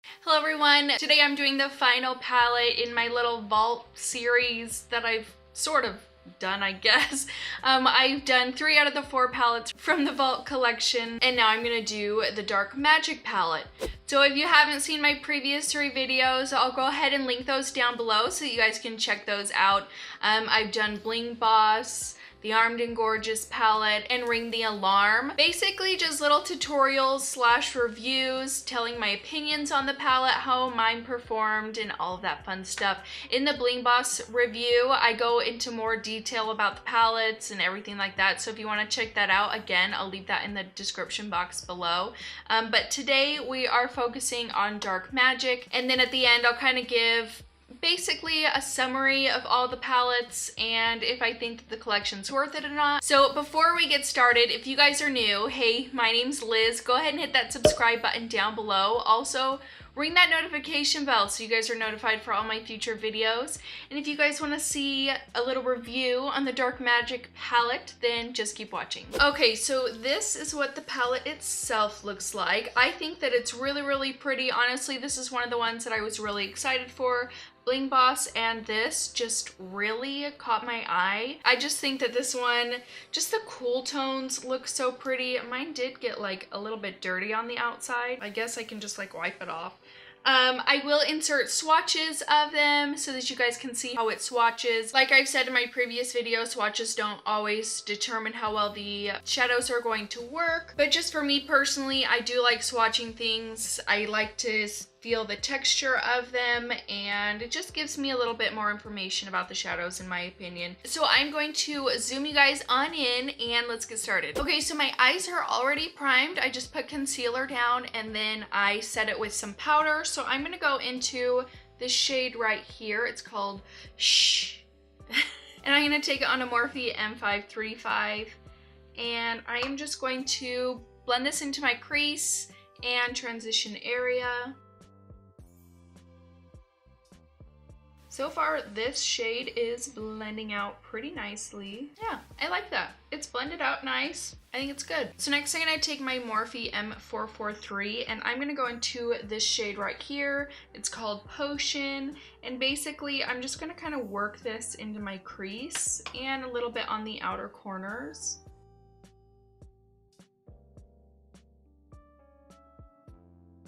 Hello everyone! Today I'm doing the final palette in my little vault series that I've sort of done, I guess. I've done 3 out of the 4 palettes from the vault collection, and now I'm gonna do the Dark Magic palette. So if you haven't seen my previous 3 videos, I'll go ahead and link those down below so that you guys can check those out. I've done Bling Boss, the Armed and Gorgeous palette, and Ring the Alarm. Basically just little tutorials slash reviews telling my opinions on the palette, how mine performed, and all of that fun stuff. In the Bling Boss review, I go into more detail about the palettes and everything like that, so if you want to check that out, again, I'll leave that in the description box below. But today we are focusing on Dark Magic, and then at the end I'll kind of give basically a summary of all the palettes and if I think that the collection's worth it or not. So before we get started, if you guys are new, hey, my name's Liz. Go ahead and hit that subscribe button down below. Also, ring that notification bell so you guys are notified for all my future videos. And if you guys want to see a little review on the Dark Magic palette, then just keep watching. Okay, so this is what the palette itself looks like. I think that it's really, really pretty. Honestly, this is one of the ones that I was really excited for. Bling Boss and this just really caught my eye. I just think that this one, just the cool tones look so pretty. Mine did get like a little bit dirty on the outside. I guess I can just like wipe it off. I will insert swatches of them so that you guys can see how it swatches. Like I've said in my previous video, swatches don't always determine how well the shadows are going to work. But just for me personally, I do like swatching things. I like to feel the texture of them, and it just gives me a little bit more information about the shadows in my opinion. So I'm going to zoom you guys on in and let's get started. Okay, so my eyes are already primed. I just put concealer down and then I set it with some powder. So I'm gonna go into this shade right here. It's called Shh. And I'm gonna take it on a Morphe M535 and I am just going to blend this into my crease and transition area. So far, this shade is blending out pretty nicely. Yeah, I like that. It's blended out nice. I think it's good. So next I'm gonna take my Morphe M443 and I'm gonna go into this shade right here. It's called Potion. And basically, I'm just gonna kind of work this into my crease and a little bit on the outer corners.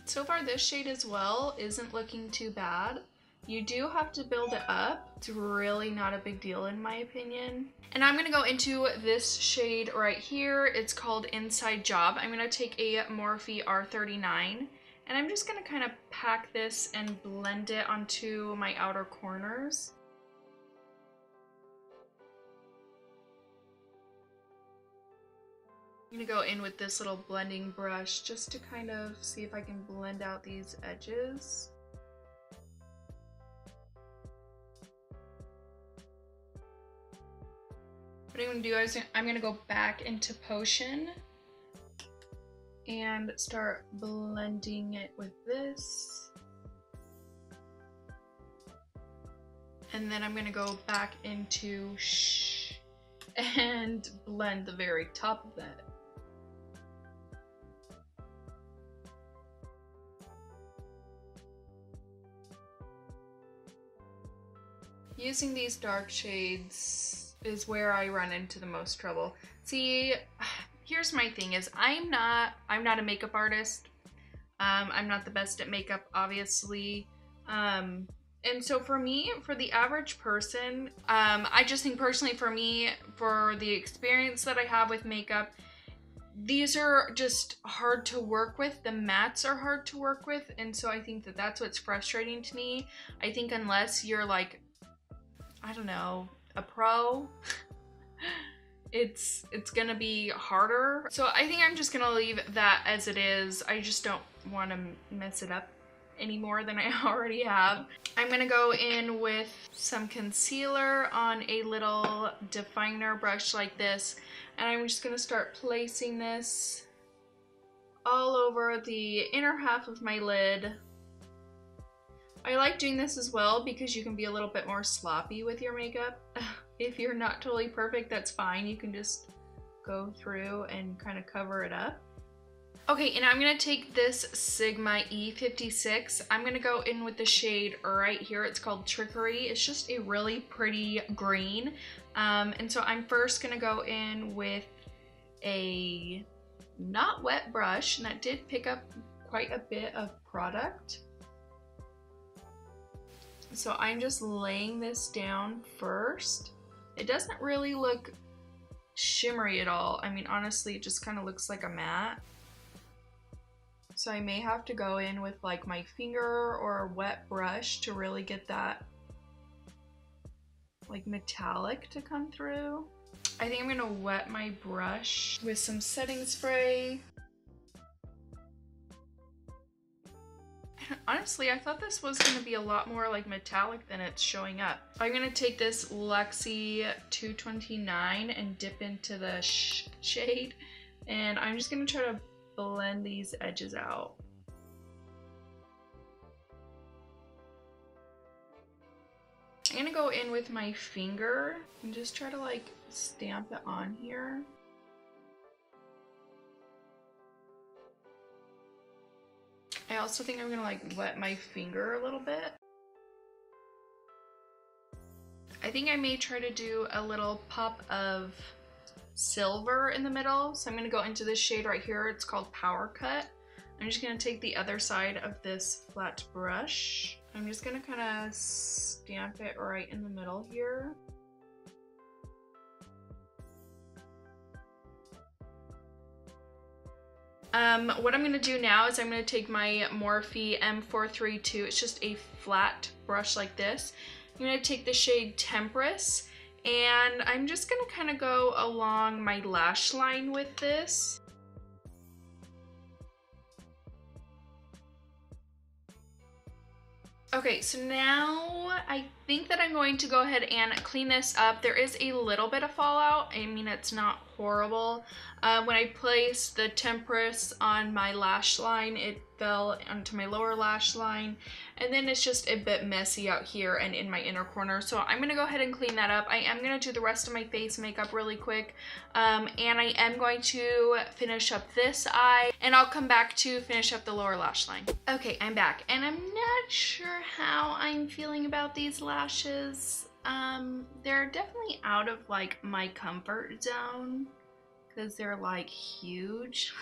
So far, this shade as well isn't looking too bad. You do have to build it up. It's really not a big deal in my opinion. And I'm gonna go into this shade right here. It's called Inside Job. I'm gonna take a Morphe R39 and I'm just gonna kind of pack this and blend it onto my outer corners. I'm gonna go in with this little blending brush just to kind of see if I can blend out these edges. What I'm gonna do is I'm gonna go back into Potion and start blending it with this. And then I'm gonna go back into Shh and blend the very top of that. Using these dark shades is where I run into the most trouble. See, here's my thing is I'm not a makeup artist. I'm not the best at makeup, obviously. And so for me, for the average person, I just think personally for me, for the experience that I have with makeup, these are just hard to work with. The mattes are hard to work with. And so I think that that's what's frustrating to me. I think unless you're like, I don't know, a pro, it's gonna be harder. So I think I'm just gonna leave that as it is. I just don't want to mess it up any more than I already have. I'm gonna go in with some concealer on a little definer brush like this, and I'm just gonna start placing this all over the inner half of my lid. I like doing this as well because you can be a little bit more sloppy with your makeup. If you're not totally perfect, that's fine. You can just go through and kind of cover it up. Okay, and I'm gonna take this Sigma E56. I'm gonna go in with the shade right here. It's called Trickery. It's just a really pretty green. And so I'm first gonna go in with a not wet brush, and that did pick up quite a bit of product. So I'm just laying this down first. It doesn't really look shimmery at all. I mean, honestly, it just kind of looks like a matte. So I may have to go in with like my finger or a wet brush to really get that like metallic to come through. I think I'm gonna wet my brush with some setting spray. Honestly, I thought this was gonna be a lot more like metallic than it's showing up. I'm gonna take this Luxie 229 and dip into the shade, and I'm just gonna try to blend these edges out. I'm gonna go in with my finger and just try to like stamp it on here. I also think I'm gonna like wet my finger a little bit. I think I may try to do a little pop of silver in the middle. So I'm gonna go into this shade right here. It's called Power Cut. I'm just gonna take the other side of this flat brush. I'm just gonna kind of stamp it right in the middle here. What I'm gonna do now is I'm gonna take my Morphe M432. It's just a flat brush like this. I'm gonna take the shade Temperance, and I'm just gonna kind of go along my lash line with this. Okay, so now I think that I'm going to go ahead and clean this up. There is a little bit of fallout. I mean, it's not horrible. When I placed the Temperance on my lash line, it fell onto my lower lash line, and then it's just a bit messy out here and in my inner corner. So I'm gonna go ahead and clean that up. I am gonna do the rest of my face makeup really quick, and I am going to finish up this eye, and I'll come back to finish up the lower lash line. Okay, I'm back, and I'm not sure how I'm feeling about these lashes. They're definitely out of like my comfort zone, because they're like huge.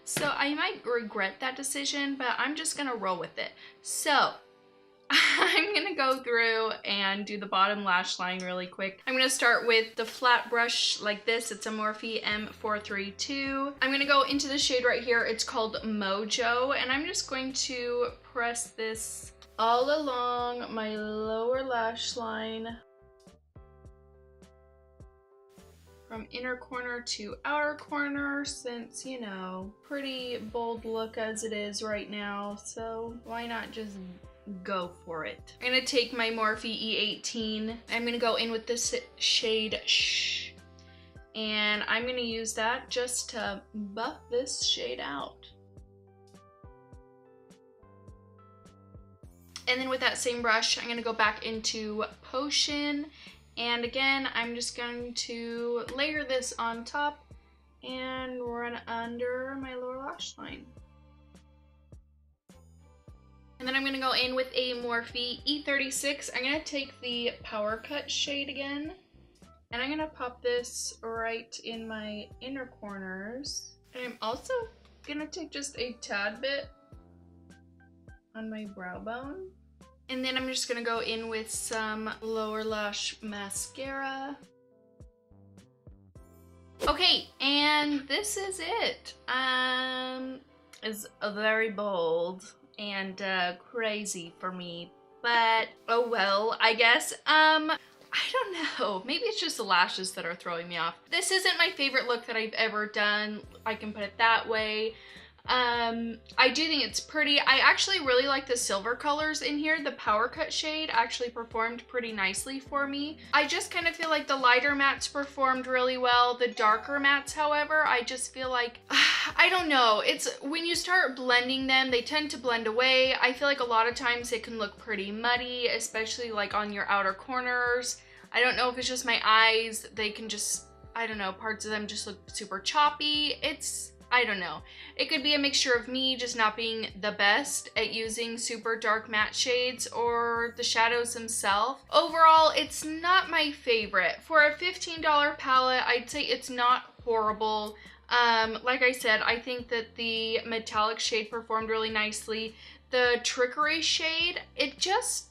So I might regret that decision, but I'm just gonna roll with it. So I'm gonna go through and do the bottom lash line really quick. I'm gonna start with the flat brush like this. It's a Morphe M432. I'm gonna go into the shade right here. It's called Mojo, and I'm just going to press this all along my lower lash line, from inner corner to outer corner, since, you know, pretty bold look as it is right now, so why not just go for it. I'm gonna take my Morphe E18. I'm gonna go in with this shade Shh, and I'm gonna use that just to buff this shade out. And then with that same brush, I'm gonna go back into Potion, and again, I'm just going to layer this on top and run under my lower lash line. And then I'm gonna go in with a Morphe E36. I'm gonna take the Power Cut shade again, and I'm gonna pop this right in my inner corners. And I'm also gonna take just a tad bit on my brow bone. And then I'm just gonna go in with some lower lash mascara. Okay, and this is it. It's very bold and crazy for me, but oh well, I guess. I don't know, maybe it's just the lashes that are throwing me off. This isn't my favorite look that I've ever done, I can put it that way. I do think it's pretty. I actually really like the silver colors in here. The Power Cut shade actually performed pretty nicely for me. I just kind of feel like the lighter mattes performed really well. The darker mattes, however, I just feel like, I don't know. It's when you start blending them, they tend to blend away. I feel like a lot of times it can look pretty muddy, especially like on your outer corners. I don't know if it's just my eyes. They can just, I don't know, parts of them just look super choppy. I don't know. It could be a mixture of me just not being the best at using super dark matte shades or the shadows themselves. Overall, it's not my favorite. For a $15 palette, I'd say it's not horrible. Like I said, I think that the metallic shade performed really nicely. The trickery shade, it just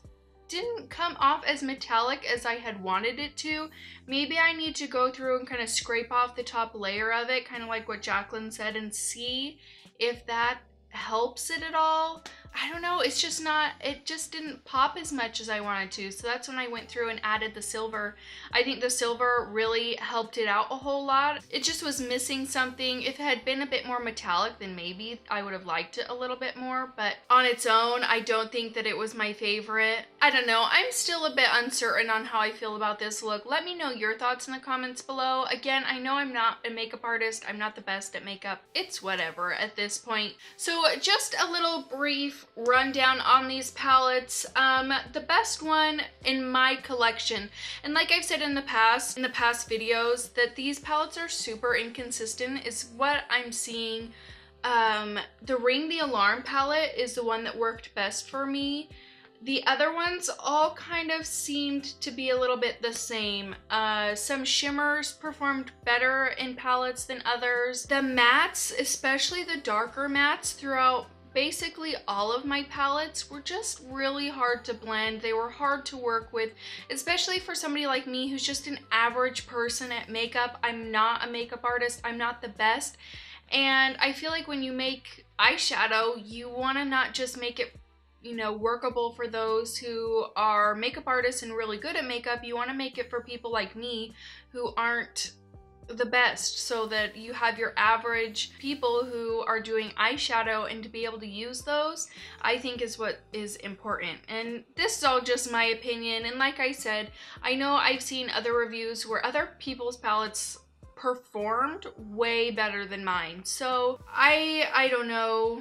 didn't come off as metallic as I had wanted it to. Maybe I need to go through and kind of scrape off the top layer of it, kind of like what Jaclyn said, and see if that helps it at all. I don't know, it's just not, it just didn't pop as much as I wanted to. So that's when I went through and added the silver. I think the silver really helped it out a whole lot. It just was missing something. If it had been a bit more metallic, then maybe I would have liked it a little bit more, but on its own, I don't think that it was my favorite. I don't know, I'm still a bit uncertain on how I feel about this look. Let me know your thoughts in the comments below. Again, I know I'm not a makeup artist. I'm not the best at makeup. It's whatever at this point. So just a little brief rundown on these palettes. The best one in my collection, and like I've said in the past videos, that these palettes are super inconsistent is what I'm seeing. The Ring the Alarm palette is the one that worked best for me. The other ones all kind of seemed to be a little bit the same. Some shimmers performed better in palettes than others. The mattes, especially the darker mattes throughout basically all of my palettes, were just really hard to blend. They were hard to work with, especially for somebody like me who's just an average person at makeup. I'm not a makeup artist. I'm not the best. And I feel like when you make eyeshadow, you want to not just make it, you know, workable for those who are makeup artists and really good at makeup. You want to make it for people like me who aren't the best, so that you have your average people who are doing eyeshadow, and to be able to use those, I think is what is important. And this is all just my opinion, and like I said, I know I've seen other reviews where other people's palettes performed way better than mine. So I don't know.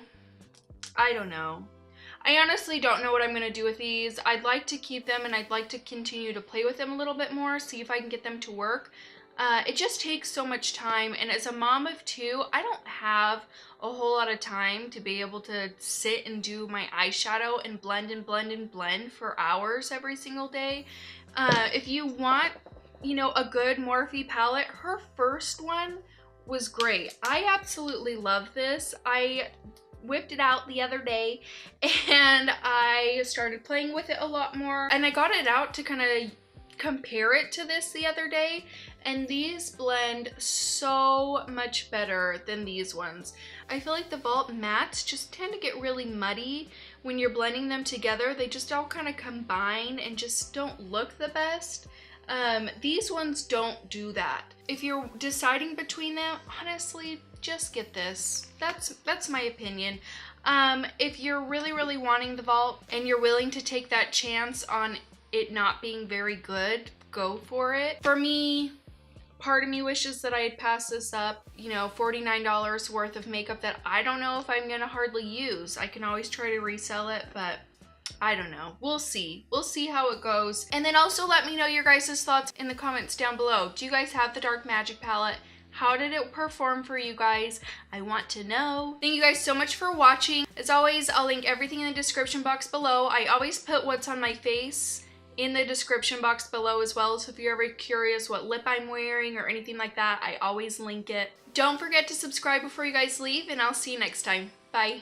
I honestly don't know what I'm going to do with these. I'd like to keep them, and I'd like to continue to play with them a little bit more, see if I can get them to work. It just takes so much time, and as a mom of two, I don't have a whole lot of time to be able to sit and do my eyeshadow and blend and blend and blend for hours every single day. If you want, you know, a good Morphe palette, her first one was great. I absolutely love this. I whipped it out the other day and I started playing with it a lot more, and I got it out to kind of compare it to this the other day, and these blend so much better than these ones. I feel like the Vault mattes just tend to get really muddy when you're blending them together. They just all kind of combine and just don't look the best. These ones don't do that. If you're deciding between them, honestly, just get this. That's my opinion. If you're really wanting the Vault and you're willing to take that chance on it not being very good, go for it. For me, part of me wishes that I had passed this up. You know, $49 worth of makeup that I don't know if I'm gonna hardly use. I can always try to resell it, but I don't know. We'll see. We'll see how it goes. And then also let me know your guys' thoughts in the comments down below. Do you guys have the Dark Magic palette? How did it perform for you guys? I want to know. Thank you guys so much for watching. As always, I'll link everything in the description box below. I always put what's on my face in the description box below as well, so if you're ever curious what lip I'm wearing or anything like that, I always link it. Don't forget to subscribe before you guys leave, and I'll see you next time. Bye.